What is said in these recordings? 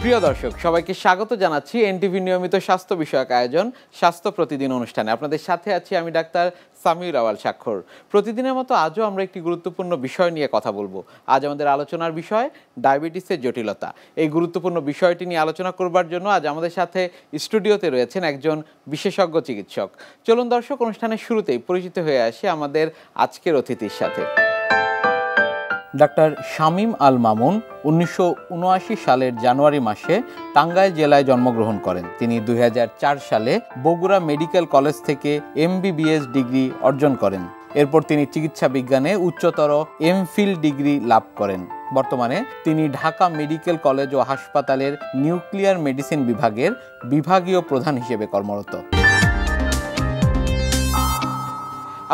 প্রিয় দর্শক সবাইকে স্বাগত জানাচ্ছি এনটিভি নিয়মিত স্বাস্থ্য বিষয়ক আয়োজন স্বাস্থ্য প্রতিদিন অনুষ্ঠানে। আপনাদের সাথে আছি আমি ডাক্তার সামিউর আওয়াল স্বাক্ষর। প্রতিদিনের মতো আজও আমরা একটি গুরুত্বপূর্ণ বিষয় নিয়ে কথা বলবো। আজ আমাদের আলোচনার বিষয় ডায়াবেটিসের জটিলতা। এই গুরুত্বপূর্ণ বিষয়টি নিয়ে আলোচনা করবার জন্য আজ আমাদের সাথে স্টুডিওতে রয়েছেন একজন বিশেষজ্ঞ চিকিৎসক। চলুন দর্শক, অনুষ্ঠানের শুরুতেই পরিচিত হয়ে আসি আমাদের আজকের অতিথির সাথে। ডাক্তার শামীম আল মামুন 1979 সালের জানুয়ারি মাসে টাঙ্গাইল জেলায় জন্মগ্রহণ করেন। তিনি 2004 সালে বগুড়া মেডিকেল কলেজ থেকে MBBS ডিগ্রি অর্জন করেন। এরপর তিনি চিকিৎসা বিজ্ঞানে উচ্চতর এমফিল ডিগ্রি লাভ করেন। বর্তমানে তিনি ঢাকা মেডিকেল কলেজ ও হাসপাতালের নিউক্লিয়ার মেডিসিন বিভাগের বিভাগীয় প্রধান হিসেবে কর্মরত।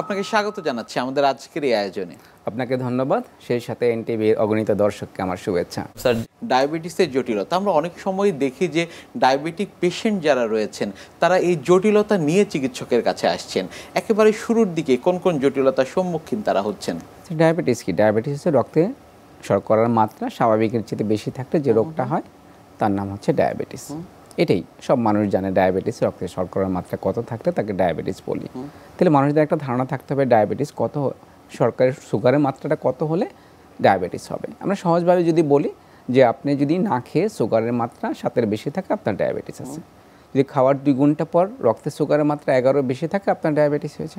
আপনাকে স্বাগত জানাচ্ছি আমাদের আজকের এই আয়োজনে। আপনাকে ধন্যবাদ, সেই সাথে এনটিভির অগণিত দর্শককে আমার শুভেচ্ছা। স্যার, ডায়াবেটিসের জটিলতা আমরা অনেক সময় দেখি যে ডায়াবেটিক পেশেন্ট যারা রয়েছেন তারা এই জটিলতা নিয়ে চিকিৎসকের কাছে আসছেন। একেবারে শুরুর দিকে কোন কোন জটিলতার সম্মুখীন তারা হচ্ছেন? ডায়াবেটিস কি? ডায়াবেটিস হচ্ছে রক্তে শর্করার মাত্রা স্বাভাবিকের চেয়ে বেশি থাকলে যে রোগটা হয় তার নাম হচ্ছে ডায়াবেটিস। এটাই সব মানুষ জানে, ডায়াবেটিস রক্তে শর্করার মাত্রা কত থাকলে তাকে ডায়াবেটিস বলি। তাহলে মানুষদের একটা ধারণা থাকতে হবে ডায়াবেটিস কত, সুগারের মাত্রাটা কত হলে ডায়াবেটিস হবে। আমরা সহজভাবে যদি বলি যে আপনি যদি না খেয়ে সুগারের মাত্রা 7-এর বেশি থাকে আপনার ডায়াবেটিস আছে। যদি খাওয়ার 2 ঘন্টা পর রক্তে সুগারের মাত্রা 11-এর বেশি থাকে আপনার ডায়াবেটিস হয়েছে।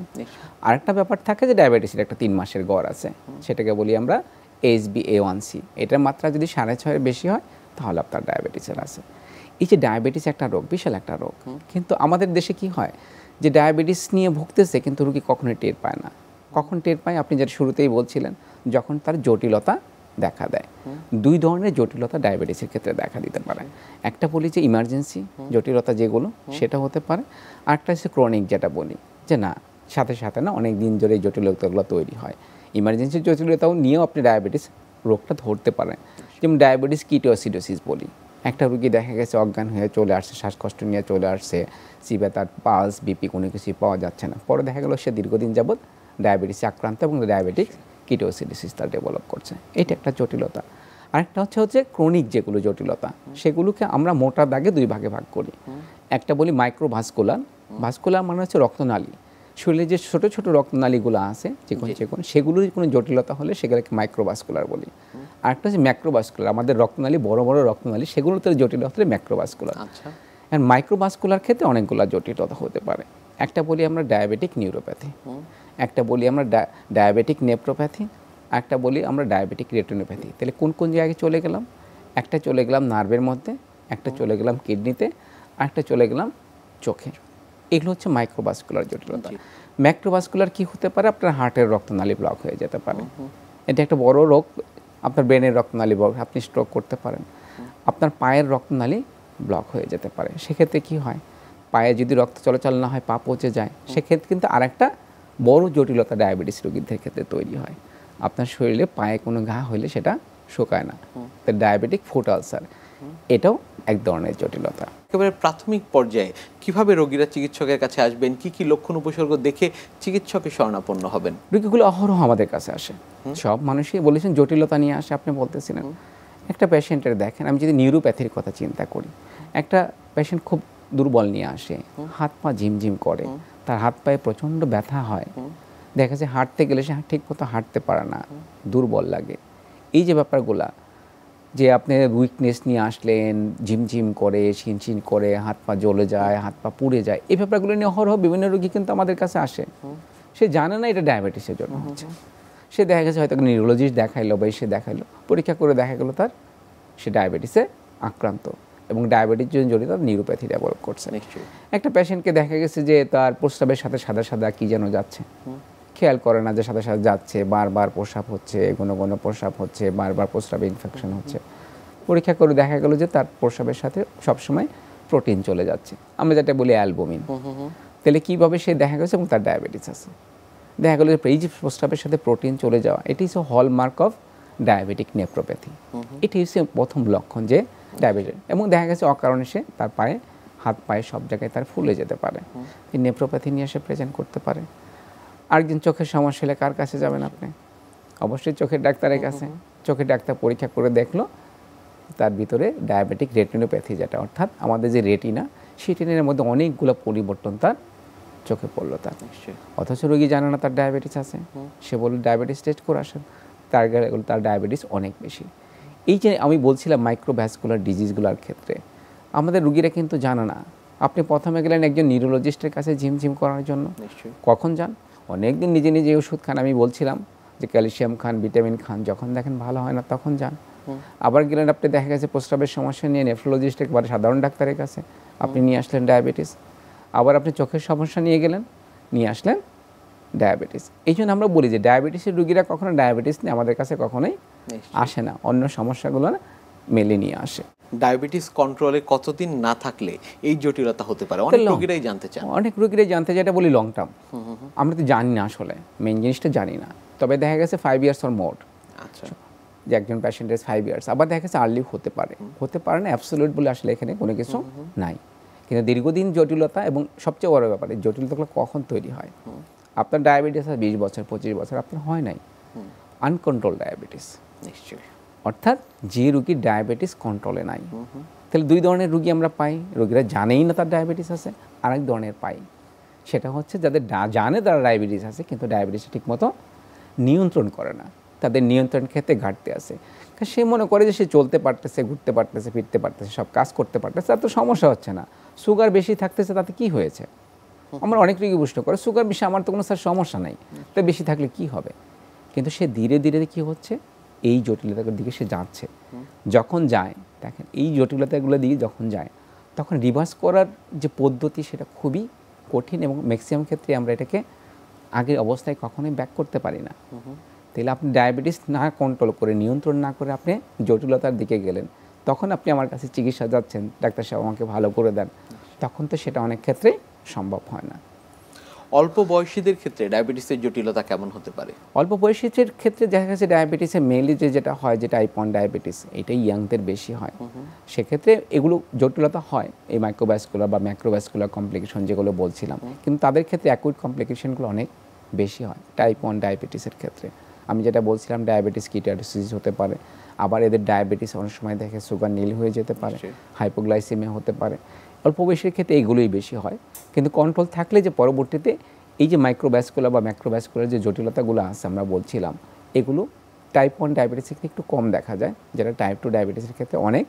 আরেকটা ব্যাপার থাকে যে ডায়াবেটিসের একটা 3 মাসের গড় আছে, সেটাকে বলি আমরা HbA1c। এটার মাত্রা যদি 6.5-এর বেশি হয় তাহলে আপনার ডায়াবেটিসের আছে। এই যে ডায়াবেটিস একটা রোগ, বিশাল একটা রোগ, কিন্তু আমাদের দেশে কি হয় যে ডায়াবেটিস নিয়ে ভুগতেছে কিন্তু রোগী কখনোই টের পায় না। কখন টের পায়? আপনি যেটা শুরুতেই বলছিলেন, যখন তার জটিলতা দেখা দেয়। 2 ধরনের জটিলতা ডায়াবেটিসের ক্ষেত্রে দেখা দিতে পারে। একটা বলি যে ইমার্জেন্সি জটিলতা যেগুলো, সেটা হতে পারে। আরেকটা হচ্ছে ক্রনিক, যেটা বলি যে না সাথে সাথে না অনেক দিন ধরে এই জটিলতাগুলো তৈরি হয়। ইমার্জেন্সি জটিলতাও নিয়েও আপনি ডায়াবেটিস রোগটা ধরতে পারেন। যেমন ডায়াবেটিস কিটোসিডোসিস বলি, একটা রুগী দেখা গেছে অজ্ঞান হয়ে চলে আসছে, শ্বাসকষ্ট নিয়ে চলে আসছে, সিবে তার পালস বিপি কোনো কিছুই পাওয়া যাচ্ছে না, পরে দেখা গেল সে দীর্ঘদিন যাবৎ ডায়াবেটিসে আক্রান্ত এবং ডায়াবেটিক কিটোসিডোসিস তার ডেভেলপ করছে। এটা একটা জটিলতা। আরেকটা হচ্ছে ক্রনিক যেগুলো জটিলতা, সেগুলোকে আমরা মোটা দাগে 2 ভাগে ভাগ করি। একটা বলি মাইক্রোভাস্কুলার। ভাস্কুলার মানে হচ্ছে রক্তনালী, শরীরে যে ছোটো ছোটো রক্তনালীগুলো আছে চিকন চিকন, সেগুলোর কোনো জটিলতা হলে সেগুলোকে মাইক্রোভাস্কুলার বলি। আরেকটা হচ্ছে ম্যাক্রোভাস্কুলার, আমাদের রক্তনালী বড় বড় রক্তনালী, সেগুলোতে জটিলতা হলে ম্যাক্রোভাস্কুলার। আর মাইক্রোভাস্কুলার ক্ষেত্রে অনেকগুলো জটিলতা হতে পারে। একটা বলি আমরা ডায়াবেটিক নিউরোপ্যাথি, একটা বলি আমরা ডায়াবেটিক নেপ্রোপ্যাথি, একটা বলি আমরা ডায়াবেটিক রেটিনোপ্যাথি। তাহলে কোন কোন জায়গায় চলে গেলাম? একটা চলে গেলাম নার্ভের মধ্যে, একটা চলে গেলাম কিডনিতে, একটা চলে গেলাম চোখে। এগুলো হচ্ছে মাইক্রোভাস্কুলার জটিলতা। ম্যাক্রোভাস্কুলার কি হতে পারে? আপনার হার্টের রক্তনালী ব্লক হয়ে যেতে পারে। এটা একটা বড় রোগ। আপনার ব্রেনের রক্তনালী ব্লক, আপনি স্ট্রোক করতে পারেন। আপনার পায়ের রক্তনালী ব্লক হয়ে যেতে পারে। সেক্ষেত্রে কি হয়? পায়ে যদি রক্ত চলাচল না হয় পা পচে যায়। সেক্ষেত্রে কিন্তু আরেকটা বড় জটিলতা ডায়াবেটিস রোগীদের ক্ষেত্রে তৈরি হয়। আপনার শরীরে পায়ে কোনো ঘা হলে সেটা শুকায় না, তো ডায়াবেটিক ফুট আলসার, এটাও এক ধরনের জটিলতা। একেবারে প্রাথমিক পর্যায়ে কিভাবে রোগীরা চিকিৎসকের কাছে আসবেন, কি কি লক্ষণ উপসর্গ দেখে চিকিৎসকের শরণাপন্ন হবেন? রোগীগুলো অহরহ আমাদের কাছে আসে, সব মানুষই বলেছেন জটিলতা নিয়ে আসে। আপনি বলতেছিলেন একটা পেশেন্টের, দেখেন আমি যদি নিউরোপ্যাথির কথা চিন্তা করি, একটা পেশেন্ট খুব দুর্বল নিয়ে আসে, হাত পা ঝিমঝিম করে, তার হাত পায়ে প্রচণ্ড ব্যথা হয়, দেখা যায় হাঁটতে গেলে সে ঠিক মতো হাঁটতে পারে না, দুর্বল লাগে। এই যে ব্যাপারগুলা, যে আপনি উইকনেস নিয়ে আসলেন, ঝিমঝিম করে, শিনশিন করে, হাত পা জ্বলে যায়, হাত পা পুড়ে যায়, এই ব্যাপারগুলো নিয়ে অহরহ বিভিন্ন রোগী কিন্তু আমাদের কাছে আসে। সে জানে না এটা ডায়াবেটিসের জন্য হচ্ছে। সে দেখা গেছে হয়তো নিউরোলজিস্ট দেখাইলো বা সে দেখাইলো, পরীক্ষা করে দেখা গেলো তার সে ডায়াবেটিসে আক্রান্ত এবং ডায়াবেটিস জন্য জড়িত নিউরোপ্যাথি ডেভেলপ করছে। একটা পেশেন্টকে দেখা গেছে যে তার প্রস্রাবের সাথে সাদা সাদা কি যেন যাচ্ছে, খেয়াল করে না যে সাদা সাদা যাচ্ছে, বারবার প্রস্রাব হচ্ছে, ঘন ঘন প্রস্রাব হচ্ছে, বারবার প্রস্রাবে ইনফেকশন হচ্ছে। পরীক্ষা করে দেখা গেল যে তার প্রস্রাবের সাথে সবসময় প্রোটিন চলে যাচ্ছে, আমরা যেটা বলি অ্যালবুমিন। তাহলে কীভাবে সে দেখা গেছে এবং তার ডায়াবেটিস আছে। দেখা গেল যে এই যে প্রস্রাবের সাথে প্রোটিন চলে যাওয়া, এটি হচ্ছে হলমার্ক অফ ডায়াবেটিক নেপ্রোপ্যাথি। এটি হচ্ছে প্রথম লক্ষণ যে ডায়াবেটিস। এবং দেখা গেছে অকারণে সে তার পায়ে, হাত পায়ে সব জায়গায় তার ফুলে যেতে পারে, এই নেপ্রোপ্যাথি নিয়ে সে প্রেজেন্ট করতে পারে। আরেকদিন চোখের সমস্যা হলে কার কাছে যাবেন আপনি? অবশ্যই চোখের ডাক্তারের কাছে। চোখের ডাক্তার পরীক্ষা করে দেখলো তার ভিতরে ডায়াবেটিক রেটিনোপ্যাথি, যেটা অর্থাৎ আমাদের যে রেটিনা, সেই রেটিনার মধ্যে অনেকগুলো পরিবর্তন তার চোখে পড়লো তার। অথচ রোগী জানে না তার ডায়াবেটিস আছে, সে বলল ডায়াবেটিস টেস্ট করে আসেন, তার ডায়াবেটিস অনেক বেশি। এই যে আমি বলছিলাম মাইক্রোভ্যাসকুলার ডিজিজগুলোর ক্ষেত্রে আমাদের রুগীরা কিন্তু জানে না। আপনি প্রথমে গেলেন একজন নিউরোলজিস্টের কাছে ঝিমঝিম করার জন্য, কখন যান? অনেক দিন নিজে নিজে ওষুধ খান, আমি বলছিলাম যে ক্যালসিয়াম খান, ভিটামিন খান, যখন দেখেন ভালো হয় না তখন যান। আবার গেলেন আপনি, দেখা গেছে প্রস্রাবের সমস্যা নিয়ে নেফ্রোলজিস্ট, একবারে সাধারণ ডাক্তারের কাছে, আপনি নিয়ে আসলেন ডায়াবেটিস। আবার আপনি চোখের সমস্যা নিয়ে গেলেন, নিয়ে আসলেন ডায়াবেটিস। এই জন্য আমরা বলি যে ডায়াবেটিসের রুগীরা কখনো ডায়াবেটিস নিয়ে আমাদের কাছে কখনোই আসে না, অন্য সমস্যাগুলো মেলে নিয়ে আসে। ডায়াবেটিস কন্ট্রোলে কতদিন না থাকলে এই জটিলতা হতে পারে, অনেক রোগীরাই জানতে চান। অনেক রোগীরাই জানতে চায়, এটা বলি লং টার্ম। আমরা তো জানি না, আসলে মেইন জিনিসটা জানি না। তবে দেখা গেছে 5 ইয়ার্স অর মোর, আচ্ছা, যে একজন পেশেন্টের 5 ইয়ার্স। আবার দেখা গেছে আর্লি হতে পারে, হতে পারে না অ্যাবসলিউট বলে আসলে এখানে কোনো কিছু নাই। কিন্তু দীর্ঘদিন জটিলতা, এবং সবচেয়ে বড় ব্যাপার, এই জটিলতাগুলো কখন তৈরি হয়? আপনার ডায়াবেটিস আছে 20 বছর 25 বছর, আপনার হয় নাই, আনকন্ট্রোল ডায়াবেটিস। নিশ্চয়ই। অর্থাৎ যে রুগীর ডায়াবেটিস কন্ট্রোলে নাই। তাহলে দুই ধরনের রুগী আমরা পাই, রোগীরা জানেই না তার ডায়াবেটিস আছে। আরেক ধরনের পাই, সেটা হচ্ছে যাদের জানে তার ডায়াবেটিস আছে কিন্তু ডায়াবেটিস ঠিকমতো নিয়ন্ত্রণ করে না, তাদের নিয়ন্ত্রণ ক্ষেত্রে ঘাটতি আছে। সে মনে করে যে সে চলতে পারতেছে, ঘুরতে পারতেছে, ফিরতে পারতেছে, সব কাজ করতে পারতেছে, তার তো সমস্যা হচ্ছে না। সুগার বেশি থাকতেছে, তাতে কি হয়েছে? আমরা অনেক রোগী প্রশ্ন করে সুগার বেশি, আমার তো কোনো স্যার সমস্যা নাই, তো বেশি থাকলে কি হবে? কিন্তু সে ধীরে ধীরে কি হচ্ছে, এই জটিলতার দিকে সে যাচ্ছে। যখন যায়, দেখেন এই জটিলতাগুলো দিকে যখন যায়, তখন রিভার্স করার যে পদ্ধতি সেটা খুবই কঠিন, এবং ম্যাক্সিমাম ক্ষেত্রে আমরা এটাকে আগের অবস্থায় কখনোই ব্যাক করতে পারি না। তাহলে আপনি ডায়াবেটিস না কন্ট্রোল করে, নিয়ন্ত্রণ না করে আপনি জটিলতার দিকে গেলেন, তখন আপনি আমার কাছে চিকিৎসা যাচ্ছেন, ডাক্তার সাহেব আমাকে ভালো করে দেন, তখন তো সেটা অনেক ক্ষেত্রেই সম্ভব হয় না। অল্প বয়সীদের ক্ষেত্রে ডায়াবেটিসের জটিলতা কেমন হতে পারে? অল্প বয়সীদের ক্ষেত্রে দেখা গেছে ডায়াবেটিসে মেনলি যেটা হয়, যে টাইপ 1 ডায়াবেটিস, এটাই ইয়াংদের বেশি হয়। সেক্ষেত্রে এগুলো জটিলতা হয়, এই মাইক্রোভ্যাসকুলার বা ম্যাক্রোভ্যাসকুলার কমপ্লিকেশন যেগুলো বলছিলাম, কিন্তু তাদের ক্ষেত্রে অ্যাকুইট কমপ্লিকেশনগুলো অনেক বেশি হয় টাইপ 1 ডায়াবেটিসের ক্ষেত্রে। আমি যেটা বলছিলাম, ডায়াবেটিস কিটোসিস হতে পারে, আবার এদের ডায়াবেটিস অনেক সময় দেখে সুগার নীল হয়ে যেতে পারে, হাইপোগ্লাইসেমিয়া হতে পারে। অল্প বয়সের ক্ষেত্রে এইগুলোই বেশি হয়, কিন্তু কন্ট্রোল থাকলে যে পরবর্তীতে এই যে মাইক্রোভ্যাসকুলার বা ম্যাক্রোভ্যাসকুলার যে জটিলতাগুলো আছে আমরা বলছিলাম, এগুলো টাইপ 1 ডায়াবেটিসের ক্ষেত্রে একটু কম দেখা যায়, যেটা টাইপ 2 ডায়াবেটিসের ক্ষেত্রে অনেক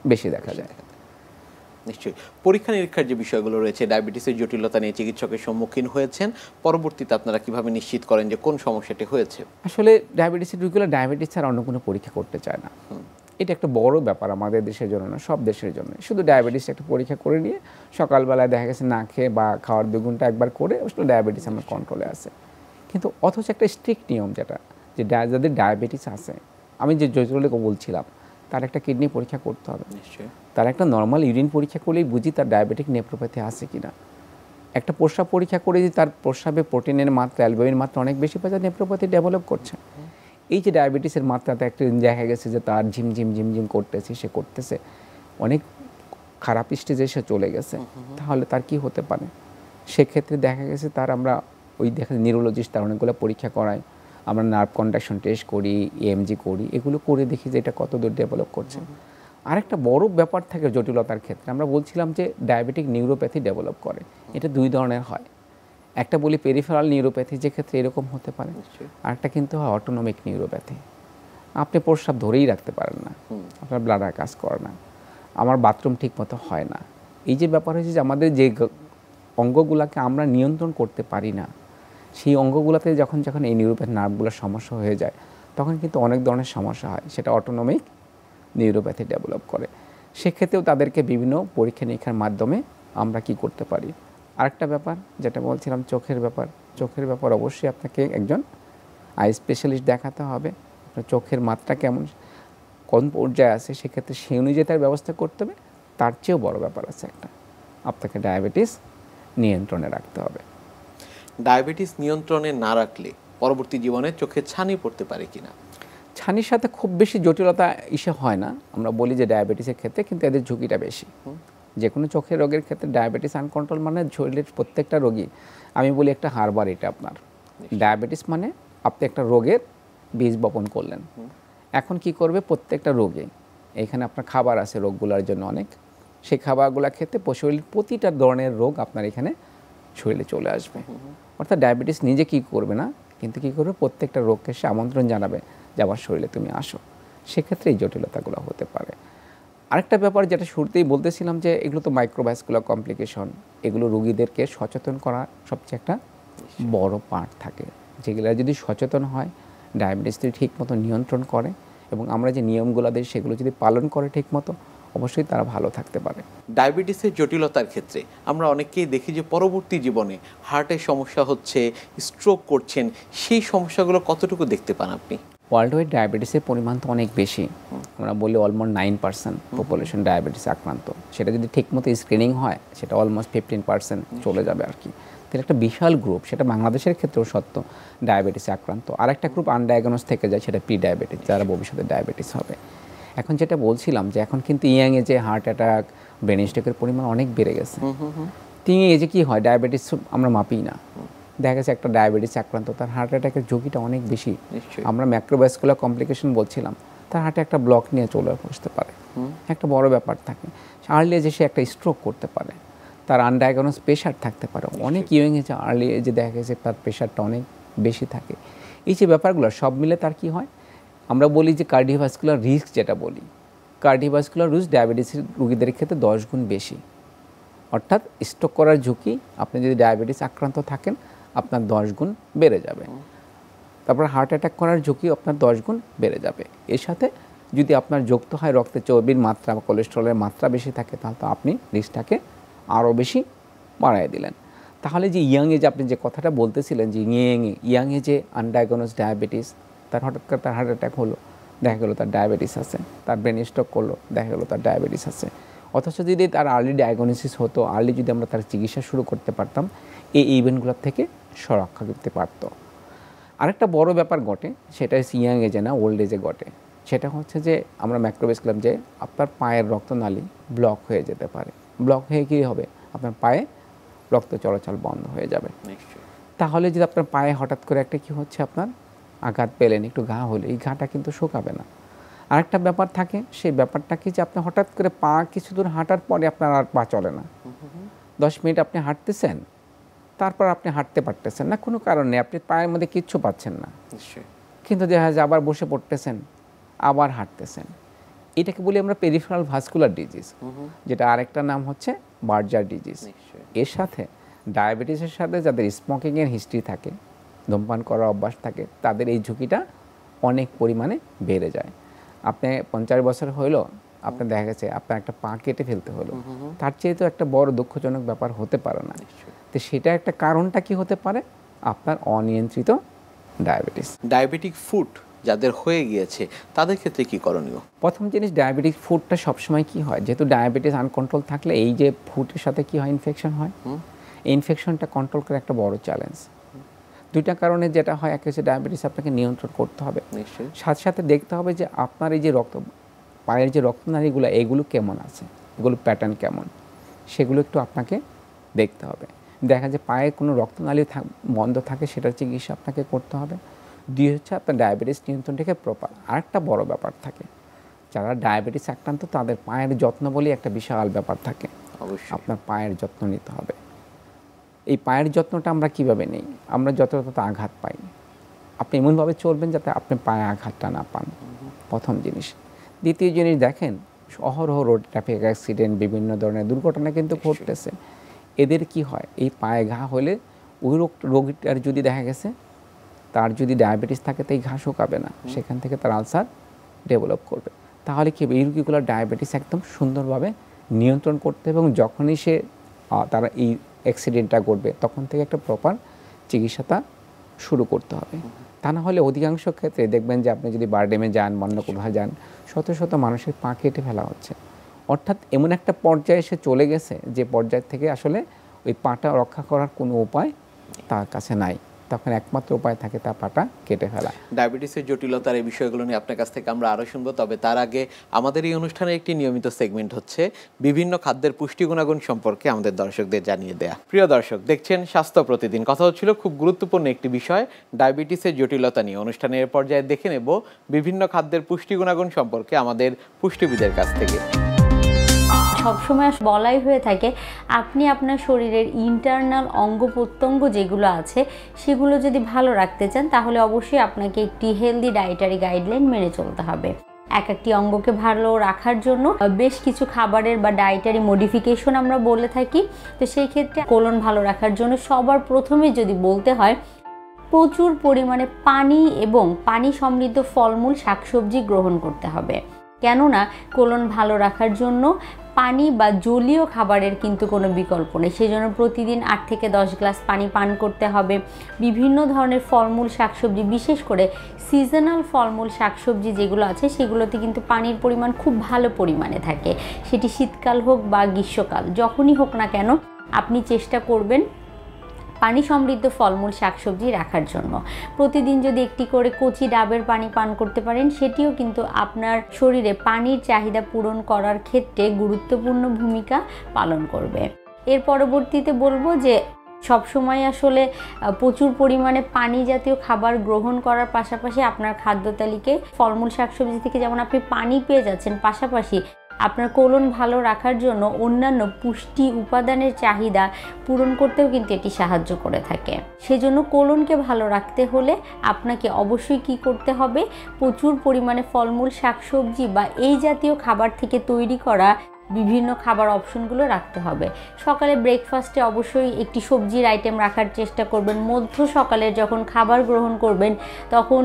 বেশি দেখা যায়। নিশ্চয়ই। পরীক্ষা নিরীক্ষার যে বিষয়গুলো রয়েছে, ডায়াবেটিসের জটিলতা নিয়ে চিকিৎসকের সম্মুখীন হয়েছেন, পরবর্তীতে আপনারা কিভাবে নিশ্চিত করেন যে কোন সমস্যাটি হয়েছে? আসলে ডায়াবেটিসের রোগীগুলো ডায়াবেটিস ছাড়া অন্য কোনো পরীক্ষা করতে চায় না। এটা একটা বড় ব্যাপার আমাদের দেশের জন্য না, সব দেশের জন্য। শুধু ডায়াবেটিস একটা পরীক্ষা করে নিয়ে সকালবেলায় দেখা গেছে না খেয়ে বা খাওয়ার 2 ঘন্টা একবার করে আসলে ডায়াবেটিস আমার কন্ট্রোলে আছে। কিন্তু অথচ একটা স্ট্রিক্ট নিয়ম, যেটা যে যাদের ডায়াবেটিস আছে, আমি যে জটিলতা বলছিলাম, তার একটা কিডনি পরীক্ষা করতে হবে, তার একটা নর্মাল ইউরিন পরীক্ষা করলেই বুঝি তার ডায়াবেটিক নেফ্রোপ্যাথি আছে কিনা। একটা প্রস্রাব পরীক্ষা করে যদি তার প্রস্রাবে প্রোটিনের মাত্রা, অ্যালবুমিনের মাত্রা অনেক বেশি পাওয়া যায়, নেফ্রোপ্যাথি ডেভেলপ করছে। এই যে ডায়াবেটিসের মাত্রাতে একটা দেখা গেছে যে তার ঝিমঝিম করতেছে, সে করতেছে, অনেক খারাপ স্টেজে সে চলে গেছে, তাহলে তার কি হতে পারে? সেক্ষেত্রে দেখা গেছে তার আমরা ওই দেখা নিউরোলজিস্ট তার অনেকগুলো পরীক্ষা করাই, আমরা নার্ভ কন্ডাকশন টেস্ট করি, EMG করি, এগুলো করে দেখি যে এটা কতদূর ডেভেলপ করছে। আরেকটা বড় ব্যাপার থাকে জটিলতার ক্ষেত্রে, আমরা বলছিলাম যে ডায়াবেটিক নিউরোপ্যাথি ডেভেলপ করে, এটা 2 ধরনের হয়। একটা বলি পেরিফেরাল নিউরোপ্যাথি, যে ক্ষেত্রে এরকম হতে পারে, আরেকটা কিন্তু হয় অটোনমিক নিউরোপ্যাথি। আপনি প্রস্রাব ধরেই রাখতে পারেন না, আপনার ব্লাডার কাজ করে না, আমার বাথরুম ঠিক মতো হয় না। এই যে ব্যাপার হচ্ছে যে আমাদের যে অঙ্গগুলোকে আমরা নিয়ন্ত্রণ করতে পারি না, সেই অঙ্গগুলোতে যখন এই নিউরোপ্যাথি নার্ভগুলোর সমস্যা হয়ে যায়, তখন কিন্তু অনেক ধরনের সমস্যা হয়, সেটা অটোনমিক নিউরোপ্যাথি ডেভেলপ করে। সেক্ষেত্রেও তাদেরকে বিভিন্ন পরীক্ষা নিরীক্ষার মাধ্যমে আমরা কি করতে পারি। আরেকটা ব্যাপার যেটা বলছিলাম, চোখের ব্যাপার অবশ্যই আপনাকে একজন আই স্পেশালিস্ট দেখাতে হবে। আপনার চোখের মাত্রা কেমন, কোন পর্যায়ে আছে, সেক্ষেত্রে সেই অনুযায়ী তার ব্যবস্থা করতে হবে। তার চেয়েও বড় ব্যাপার আছে একটা, আপনাকে ডায়াবেটিস নিয়ন্ত্রণে রাখতে হবে। ডায়াবেটিস নিয়ন্ত্রণে না রাখলে পরবর্তী জীবনে চোখে ছানি পড়তে পারে কিনা? ছানির সাথে খুব বেশি জটিলতা হয় না, আমরা বলি যে ডায়াবেটিসের ক্ষেত্রে, কিন্তু এদের ঝুঁকিটা বেশি। যে কোনো চোখের রোগের ক্ষেত্রে ডায়াবেটিস আনকন্ট্রোল মানে শরীরের প্রত্যেকটা রোগী, আমি বলি একটা হারবার, এটা আপনার ডায়াবেটিস মানে আপনি একটা রোগের বীজ বপন করলেন। এখন কি করবে, প্রত্যেকটা রোগে এখানে আপনার খাবার আছে রোগগুলোর জন্য অনেক, সেই খাবারগুলো খেতে শরীরের প্রতিটা ধরনের রোগ আপনার এখানে শরীরে চলে আসবে। অর্থাৎ ডায়াবেটিস নিজে কি করবে না, কিন্তু কি করবে প্রত্যেকটা রোগকে সে আমন্ত্রণ জানাবে যে আমার শরীরে তুমি আসো। সেক্ষেত্রে এই জটিলতাগুলো হতে পারে। আরেকটা ব্যাপার যেটা শুরুতেই বলতেছিলাম যে এগুলো তো মাইক্রোভাস্কুলার কমপ্লিকেশন, এগুলো রোগীদেরকে সচেতন করা সবচেয়ে একটা বড় পার্ট থাকে, যেগুলো যদি সচেতন হয়, ডায়াবেটিসটি ঠিক মতো নিয়ন্ত্রণ করে এবং আমরা যে নিয়মগুলো দিই সেগুলো যদি পালন করে ঠিক মতো, অবশ্যই তারা ভালো থাকতে পারে। ডায়াবেটিসের জটিলতার ক্ষেত্রে আমরা অনেককেই দেখি যে পরবর্তী জীবনে হার্টের সমস্যা হচ্ছে, স্ট্রোক করছেন, সেই সমস্যাগুলো কতটুকু দেখতে পান আপনি? ওয়ার্ল্ড ওয়াইড ডায়াবেটিসের পরিমাণ তো অনেক বেশি, আমরা বলি অলমোস্ট 9% পপুলেশন ডায়াবেটিস আক্রান্ত। সেটা যদি ঠিকমতো স্ক্রিনিং হয় সেটা অলমোস্ট 15% চলে যাবে আর কি। তাহলে একটা বিশাল গ্রুপ, সেটা বাংলাদেশের ক্ষেত্রেও সত্য, ডায়াবেটিসে আক্রান্ত। আরেকটা গ্রুপ আনডায়াগনোজ থেকে যায়, সেটা প্রি ডায়াবেটিস, যারা ভবিষ্যতে ডায়াবেটিস হবে। এখন যেটা বলছিলাম যে এখন কিন্তু ইয়াং এজে হার্ট অ্যাটাক, ব্রেন স্ট্রোকের পরিমাণ অনেক বেড়ে গেছে। তিন এজে কি হয়, ডায়াবেটিস আমরা মাপি না, দেখা গেছে একটা ডায়াবেটিস আক্রান্ত, তার হার্ট অ্যাটাকের ঝুঁকিটা অনেক বেশি। আমরা ম্যাক্রোভাস্কুলার কমপ্লিকেশন বলছিলাম, তার হার্টে একটা ব্লক নিয়ে চলে বসতে পারে, একটা বড় ব্যাপার থাকে। আর্লি এজে সে একটা স্ট্রোক করতে পারে, তার আনডায়াগনোজ প্রেশার থাকতে পারে। অনেক ইয়ং এজে আর্লি এজে দেখা গেছে তার প্রেশারটা অনেক বেশি থাকে। এই যে ব্যাপারগুলো সব মিলে তার কি হয়, আমরা বলি যে কার্ডিওভাস্কুলার রিস্ক, যেটা বলি কার্ডিওভাস্কুলার রিস্ক ডায়াবেটিসের রোগীদের ক্ষেত্রে 10 গুণ বেশি। অর্থাৎ স্ট্রোক করার ঝুঁকি, আপনি যদি ডায়াবেটিস আক্রান্ত থাকেন আপনার 10 গুণ বেড়ে যাবে। তারপর হার্ট অ্যাটাক করার ঝুঁকি আপনার 10 গুণ বেড়ে যাবে। এর সাথে যদি আপনার যুক্ত হয় রক্তে চর্বির মাত্রা বা কোলেস্টেরলের মাত্রা বেশি থাকে, তাহলে তো আপনি রিস্কটাকে আরও বেশি বাড়ায় দিলেন। তাহলে যে ইয়াং এজে আপনি যে কথাটা বলতেছিলেন যে ইয়াং এজে আনডায়াগনোজ ডায়াবেটিস, তার হঠাৎ করে তার হার্ট অ্যাটাক হলো, দেখা গেলো তার ডায়াবেটিস আছে, তার ব্রেন স্ট্রোক করলো, দেখা গেলো তার ডায়াবেটিস আছে। অথচ যদি তার আর্লি ডায়াগনোসিস হতো, আর্লি যদি আমরা তার চিকিৎসা শুরু করতে পারতাম, এই ইভেন্টগুলোর থেকে সুরক্ষা করতে পারতো। আরেকটা বড় ব্যাপার ঘটে, সেটা হচ্ছে ইয়াং এজে না, ওল্ড এজে ঘটে। সেটা হচ্ছে যে আমরা ম্যাক্রোভাস্কুলার যে আপনার পায়ের রক্তনালী ব্লক হয়ে যেতে পারে। ব্লক হয়ে কী হবে, আপনার পায়ে রক্ত চলাচল বন্ধ হয়ে যাবে। তাহলে যদি আপনার পায়ে হঠাৎ করে একটা কি হচ্ছে, আপনার আঘাত পেলেন, একটু ঘা হলে, এই ঘাটা কিন্তু শুকাবে না। আরেকটা ব্যাপার থাকে, সেই ব্যাপারটা কি যে আপনি হঠাৎ করে পা কিছু দূর হাঁটার পরে আপনার আর পা চলে না। 10 মিনিট আপনি হাঁটতেছেন, তারপর আপনি হাঁটতে পারতেছেন না, কোনো কারণ নেই, আপনি পায়ের মধ্যে কিচ্ছু পাচ্ছেন না, কিন্তু দেখা যায় আবার বসে পড়তেছেন, আবার হাঁটতেছেন। এটাকে বলি আমরা পেরিফেরাল ভাস্কুলার ডিজিজ, যেটা আরেকটা নাম হচ্ছে বার্জার ডিজিজ। এর সাথে ডায়াবেটিসের সাথে যাদের স্মোকিংয়ের হিস্ট্রি থাকে, ধূমপান করার অভ্যাস থাকে, তাদের এই ঝুঁকিটা অনেক পরিমাণে বেড়ে যায়। আপনি 50 বছর হইলো, আপনার দেখা গেছে আপনার একটা পা কেটে ফেলতে হলো, তার চেয়ে তো একটা বড় দুঃখজনক ব্যাপার হতে পারে না। তো সেটা একটা কারণটা কি হতে পারে, আপনার অনিয়ন্ত্রিত ডায়াবেটিস। ডায়াবেটিক ফুড যাদের হয়ে গিয়েছে তাদের ক্ষেত্রে কি করণীয়? প্রথম জিনিস, ডায়াবেটিক ফুডটা সবসময় কি হয়, যেহেতু ডায়াবেটিস আনকন্ট্রোল থাকলে এই যে ফুডের সাথে কি হয়, ইনফেকশন হয়। এই ইনফেকশনটা কন্ট্রোল করা একটা বড় চ্যালেঞ্জ। দুইটা কারণে যেটা হয়, এক হচ্ছে ডায়াবেটিস আপনাকে নিয়ন্ত্রণ করতে হবে, সাথে সাথে দেখতে হবে যে আপনার এই যে পায়ের যে রক্তনালীগুলো, এগুলো কেমন আছে, এগুলো প্যাটার্ন কেমন, সেগুলো একটু আপনাকে দেখতে হবে। দেখা যায় পায়ে কোনো রক্তনালী বন্ধ থাকে, সেটার চিকিৎসা আপনাকে করতে হবে। দুই হচ্ছে আপনার ডায়াবেটিস নিয়ন্ত্রণ থেকে প্রপার। আরেকটা বড় ব্যাপার থাকে, যারা ডায়াবেটিস আক্রান্ত তাদের পায়ের যত্ন বলে একটা বিশাল ব্যাপার থাকে। আপনার পায়ের যত্ন নিতে হবে। এই পায়ের যত্নটা আমরা কিভাবে নেই, আমরা যত আঘাত পাই, আপনি এমনভাবে চলবেন যাতে আপনি পায়ে আঘাতটা না পান, প্রথম জিনিস। দ্বিতীয় জিনিস, দেখেন অহরহ রোড ট্রাফিক অ্যাক্সিডেন্ট, বিভিন্ন ধরনের দুর্ঘটনা কিন্তু ঘটতেছে। এদের কি হয়, এই পায়ে ঘা হলে ওই রোগীটার যদি দেখা গেছে তার যদি ডায়াবেটিস থাকে, তো এই ঘা শুকাবে না, সেখান থেকে তার আলসার ডেভেলপ করবে। তাহলে কি এই রোগীগুলোর ডায়াবেটিস একদম সুন্দরভাবে নিয়ন্ত্রণ করতে হবে, এবং যখনই সে তারা এই অ্যাক্সিডেন্টটা ঘটবে তখন থেকে একটা প্রপার চিকিৎসাটা শুরু করতে হবে। তা না হলে অধিকাংশ ক্ষেত্রে দেখবেন যে আপনি যদি বারডেমে যান, অন্য কোথাও যান, শত শত মানুষের পা কেটে ফেলা হচ্ছে। অর্থাৎ এমন একটা পর্যায়ে সে চলে গেছে যে পর্যায় থেকে আসলে ওই পাটা রক্ষা করার কোনো উপায় তার কাছে নাই। তখন একমাত্র উপায় থাকে তা পাটা কেটে ফেলা। ডায়াবেটিসের জটিলতার এই বিষয়গুলো নিয়ে আপনার কাছ থেকে আমরা আরও শুনবো, তবে তার আগে আমাদের এই অনুষ্ঠানের একটি নিয়মিত সেগমেন্ট হচ্ছে বিভিন্ন খাদ্যের পুষ্টি গুণাগুণ সম্পর্কে আমাদের দর্শকদের জানিয়ে দেয়া। প্রিয় দর্শক, দেখছেন স্বাস্থ্য প্রতিদিন। কথা হচ্ছিল খুব গুরুত্বপূর্ণ একটি বিষয়, ডায়াবেটিসের জটিলতা নিয়ে। অনুষ্ঠানের পর্যায়ে দেখে নেব বিভিন্ন খাদ্যের পুষ্টি গুণাগুণ সম্পর্কে আমাদের পুষ্টিবিদের কাছ থেকে। সবসময় বলাই হয়ে থাকে আপনি আপনার শরীরের ইন্টারনাল অঙ্গ প্রত্যঙ্গ যেগুলো আছে সেগুলো যদি ভালো রাখতে চান তাহলে অবশ্যই আপনাকে একটি হেলদি ডায়েটারি গাইডলাইন মেনে চলতে হবে। এক একটি অঙ্গকে ভালো রাখার জন্য বেশ কিছু খাবারের বা ডায়েটারি মডিফিকেশন আমরা বলে থাকি। তো সেই ক্ষেত্রে কোলন ভালো রাখার জন্য সবার প্রথমে যদি বলতে হয়, প্রচুর পরিমাণে পানি এবং পানি সমৃদ্ধ ফলমূল শাকসবজি গ্রহণ করতে হবে। কেননা কোলন ভালো রাখার জন্য পানি বা জলীয় খাবারের কিন্তু কোনো বিকল্প নেই। সেই জন্য প্রতিদিন 8 থেকে 10 গ্লাস পানি পান করতে হবে। বিভিন্ন ধরনের ফলমূল শাকসবজি, বিশেষ করে সিজনাল ফলমূল শাকসবজি যেগুলো আছে সেগুলোতে কিন্তু পানির পরিমাণ খুব ভালো পরিমাণে থাকে। সেটি শীতকাল হোক বা গ্রীষ্মকাল, যখনই হোক না কেন আপনি চেষ্টা করবেন পানি সমৃদ্ধ ফলমূল শাকসবজি রাখার জন্য। প্রতিদিন যদি একটি করে কচি ডাবের পানি পান করতে পারেন, সেটিও কিন্তু আপনার শরীরে পানির চাহিদা পূরণ করার ক্ষেত্রে গুরুত্বপূর্ণ ভূমিকা পালন করবে। এর পরবর্তীতে বলবো যে সবসময় আসলে প্রচুর পরিমাণে পানি জাতীয় খাবার গ্রহণ করার পাশাপাশি আপনার খাদ্য তালিকায় ফলমূল শাকসবজি থেকে যেমন আপনি পানি পেয়ে যাচ্ছেন, পাশাপাশি আপনার কোলন ভালো রাখার জন্য অন্যান্য পুষ্টি উপাদানের চাহিদা পূরণ করতেও কিন্তু এটি সাহায্য করে থাকে। সেজন্য কোলনকে ভালো রাখতে হলে আপনাকে অবশ্যই কি করতে হবে, প্রচুর পরিমাণে ফলমূল শাকসবজি বা এই জাতীয় খাবার থেকে তৈরি করা বিভিন্ন খাবার অপশনগুলো রাখতে হবে। সকালে ব্রেকফাস্টে অবশ্যই একটি সবজির আইটেম রাখার চেষ্টা করবেন। মধ্য সকালে যখন খাবার গ্রহণ করবেন তখন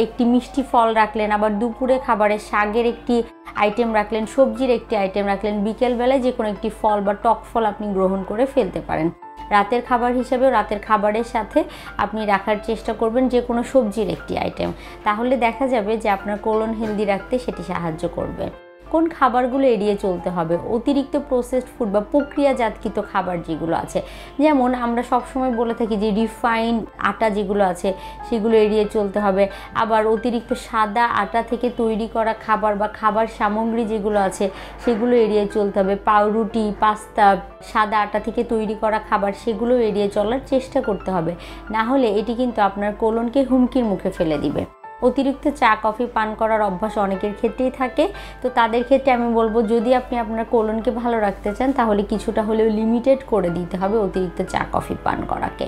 একটি মিষ্টি ফল রাখলেন, আবার দুপুরে খাবারে শাকের একটি আইটেম রাখলেন, সবজির একটি আইটেম রাখলেন, বিকেলবেলায় যে কোনো একটি ফল বা টক ফল আপনি গ্রহণ করে ফেলতে পারেন। রাতের খাবার হিসেবেও রাতের খাবারের সাথে আপনি রাখার চেষ্টা করবেন যে কোনো সবজির একটি আইটেম। তাহলে দেখা যাবে যে আপনার কোলন হেলদি রাখতে সেটি সাহায্য করবে। কোন খাবারগুলো এড়িয়ে চলতে হবে, অতিরিক্ত প্রসেসড ফুড বা প্রক্রিয়াজাতকৃত খাবার যেগুলো আছে, যেমন আমরা সবসময় বলে থাকি যে রিফাইন আটা যেগুলো আছে সেগুলো এড়িয়ে চলতে হবে। আবার অতিরিক্ত সাদা আটা থেকে তৈরি করা খাবার বা খাবার সামগ্রী যেগুলো আছে সেগুলো এড়িয়ে চলতে হবে। পাউরুটি, পাস্তা, সাদা আটা থেকে তৈরি করা খাবার সেগুলো এড়িয়ে চলার চেষ্টা করতে হবে, না হলে এটি কিন্তু আপনার কোলনকে হুমকির মুখে ফেলে দিবে। অতিরিক্ত চা কফি পান করার অভ্যাস অনেকের ক্ষেত্রেই থাকে, তো তাদের ক্ষেত্রে আমি বলবো যদি আপনি আপনার কোলনকে ভালো রাখতে চান তাহলে কিছুটা হলেও লিমিটেড করে দিতে হবে অতিরিক্ত চা কফি পান করাকে।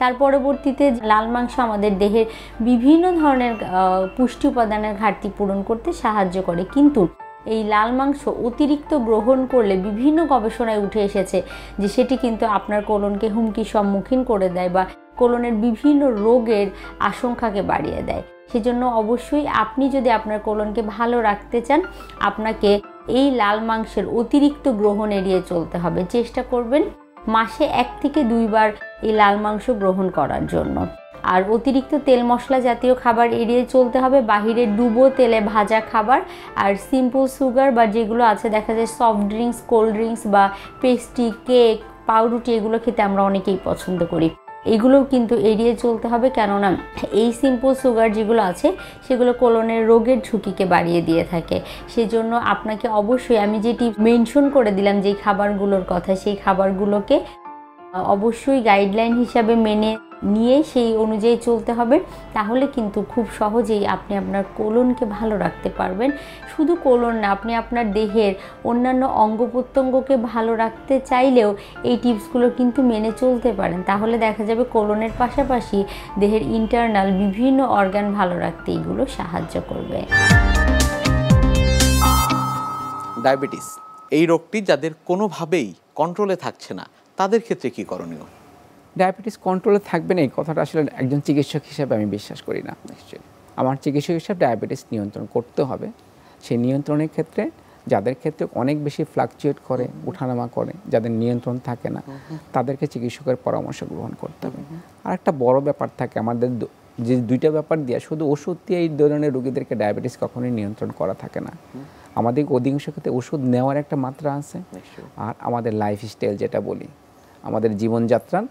তার পরবর্তীতে লাল মাংস আমাদের দেহের বিভিন্ন ধরনের পুষ্টি উপাদানের ঘাটতি পূরণ করতে সাহায্য করে, কিন্তু এই লাল মাংস অতিরিক্ত গ্রহণ করলে বিভিন্ন গবেষণায় উঠে এসেছে যে সেটি কিন্তু আপনার কোলনকে হুমকির সম্মুখীন করে দেয় বা কোলনের বিভিন্ন রোগের আশঙ্কাকে বাড়িয়ে দেয়। সেজন্য অবশ্যই আপনি যদি আপনার কোলনকে ভালো রাখতে চান আপনাকে এই লাল মাংসের অতিরিক্ত গ্রহণ এড়িয়ে চলতে হবে। চেষ্টা করবেন মাসে 1 থেকে 2 বার এই লাল মাংস গ্রহণ করার জন্য। আর অতিরিক্ত তেল মশলা জাতীয় খাবার এড়িয়ে চলতে হবে, বাহিরে ডুবো তেলে ভাজা খাবার আর সিম্পল সুগার বা যেগুলো আছে দেখা যায় সফট ড্রিঙ্কস, কোল্ড ড্রিঙ্কস বা পেস্ট্রি, কেক, পাউরুটি এগুলো খেতে আমরা অনেকেই পছন্দ করি, এগুলোও কিন্তু এড়িয়ে চলতে হবে। কেননা এই সিম্পল সুগার যেগুলো আছে সেগুলো কোলনের রোগের ঝুঁকিকে বাড়িয়ে দিয়ে থাকে। সেজন্য আপনাকে অবশ্যই আমি যেটি মেনশন করে দিলাম যেই খাবারগুলোর কথা, সেই খাবারগুলোকে অবশ্যই গাইডলাইন হিসাবে মেনে নিয়ে সেই অনুযায়ী চলতে হবে। তাহলে কিন্তু খুব সহজেই আপনি আপনার কোলনকে ভালো রাখতে পারবেন। শুধু কোলন না, আপনি আপনার দেহের অন্যান্য অঙ্গ প্রত্যঙ্গকে ভালো রাখতে চাইলেও এই টিপসগুলো কিন্তু মেনে চলতে পারেন। তাহলে দেখা যাবে কোলনের পাশাপাশি দেহের ইন্টারনাল বিভিন্ন অর্গান ভালো রাখতে এগুলো সাহায্য করবে। ডায়াবেটিস এই রোগটি যাদের কোনোভাবেই কন্ট্রোলে থাকছে না তাদের ক্ষেত্রে কি করণীয়? ডায়াবেটিস কন্ট্রোলে থাকবে না এই কথাটা আসলে একজন চিকিৎসক হিসেবে আমি বিশ্বাস করি না। নিশ্চয়ই আমার চিকিৎসক হিসেবে ডায়াবেটিস নিয়ন্ত্রণ করতে হবে। সেই নিয়ন্ত্রণের ক্ষেত্রে যাদের ক্ষেত্রে অনেক বেশি ফ্লাকচুয়েট করে, ওঠানামা করে, যাদের নিয়ন্ত্রণ থাকে না তাদেরকে চিকিৎসকের পরামর্শ গ্রহণ করতে হবে। আর একটা বড় ব্যাপার থাকে আমাদের যে 2টা ব্যাপার দিয়ে শুধু ওষুধ দিয়ে এই ধরনের রোগীদেরকে ডায়াবেটিস কখনোই নিয়ন্ত্রণ করা থাকে না। আমাদের অধিকাংশ ক্ষেত্রে ওষুধ নেওয়ার একটা মাত্রা আছে, আর আমাদের লাইফস্টাইল যেটা বলি আমাদের জীবনযাত্রার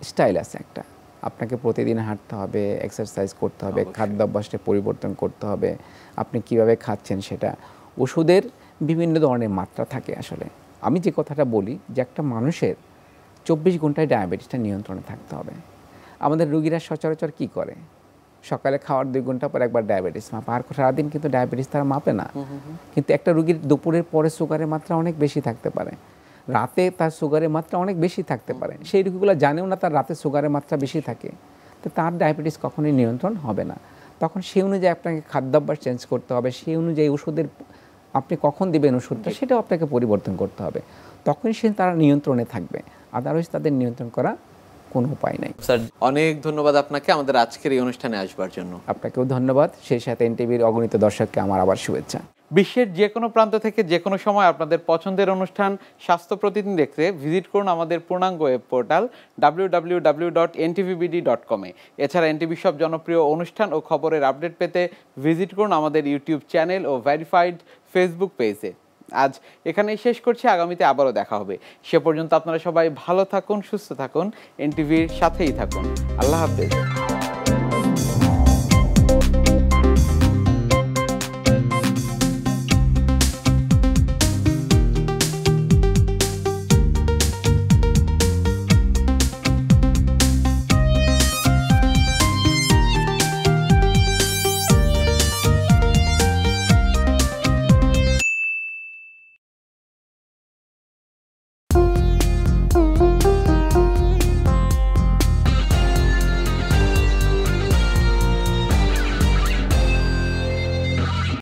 স্টাইল আছে একটা, আপনাকে প্রতিদিন হাঁটতে হবে, এক্সারসাইজ করতে হবে, খাদ্যাভ্যাসটা পরিবর্তন করতে হবে, আপনি কিভাবে খাচ্ছেন সেটা। ওষুধের বিভিন্ন ধরনের মাত্রা থাকে আসলে। আমি যে কথাটা বলি যে একটা মানুষের 24 ঘন্টায় ডায়াবেটিসটা নিয়ন্ত্রণে থাকতে হবে। আমাদের রোগীরা সচরাচর কি করে, সকালে খাওয়ার 2 ঘন্টা পর একবার ডায়াবেটিস মাপে, আর সারাদিন কিন্তু ডায়াবেটিস তারা মাপে না। কিন্তু একটা রোগীর দুপুরের পরে সুগারের মাত্রা অনেক বেশি থাকতে পারে, রাতে তার সুগারের মাত্রা অনেক বেশি থাকতে পারে, সেই রোগীগুলো জানেও না তার রাতে সুগারের মাত্রা বেশি থাকে, তো তার ডায়াবেটিস কখনোই নিয়ন্ত্রণ হবে না। তখন সেই অনুযায়ী আপনাকে খাদ্যাভ্যাস চেঞ্জ করতে হবে, সেই অনুযায়ী ওষুধের আপনি কখন দেবেন ওষুধটা সেটাও আপনাকে পরিবর্তন করতে হবে, তখনই সে তারা নিয়ন্ত্রণে থাকবে। আদারওয়াইজ তাদের নিয়ন্ত্রণ করা কোনো উপায় নাই। স্যার অনেক ধন্যবাদ আপনাকে আমাদের আজকের এই অনুষ্ঠানে আসবার জন্য। আপনাকেও ধন্যবাদ, সেই সাথে এনটিভির অগণিত দর্শককে আমার আবার শুভেচ্ছা। বিশ্বের যে কোনো প্রান্ত থেকে যে কোনো সময় আপনাদের পছন্দের অনুষ্ঠান স্বাস্থ্য প্রতিদিন দেখতে ভিজিট করুন আমাদের পূর্ণাঙ্গ ওয়েব পোর্টাল www.ntvbd.com এ। এছাড়া এনটিভি সব জনপ্রিয় অনুষ্ঠান ও খবরের আপডেট পেতে ভিজিট করুন আমাদের ইউটিউব চ্যানেল ও ভেরিফাইড ফেসবুক পেজে। আজ এখানেই শেষ করছি, আগামীতে আবারও দেখা হবে। সে পর্যন্ত আপনারা সবাই ভালো থাকুন, সুস্থ থাকুন, এনটিভির সাথেই থাকুন। আল্লাহ হাফেজ।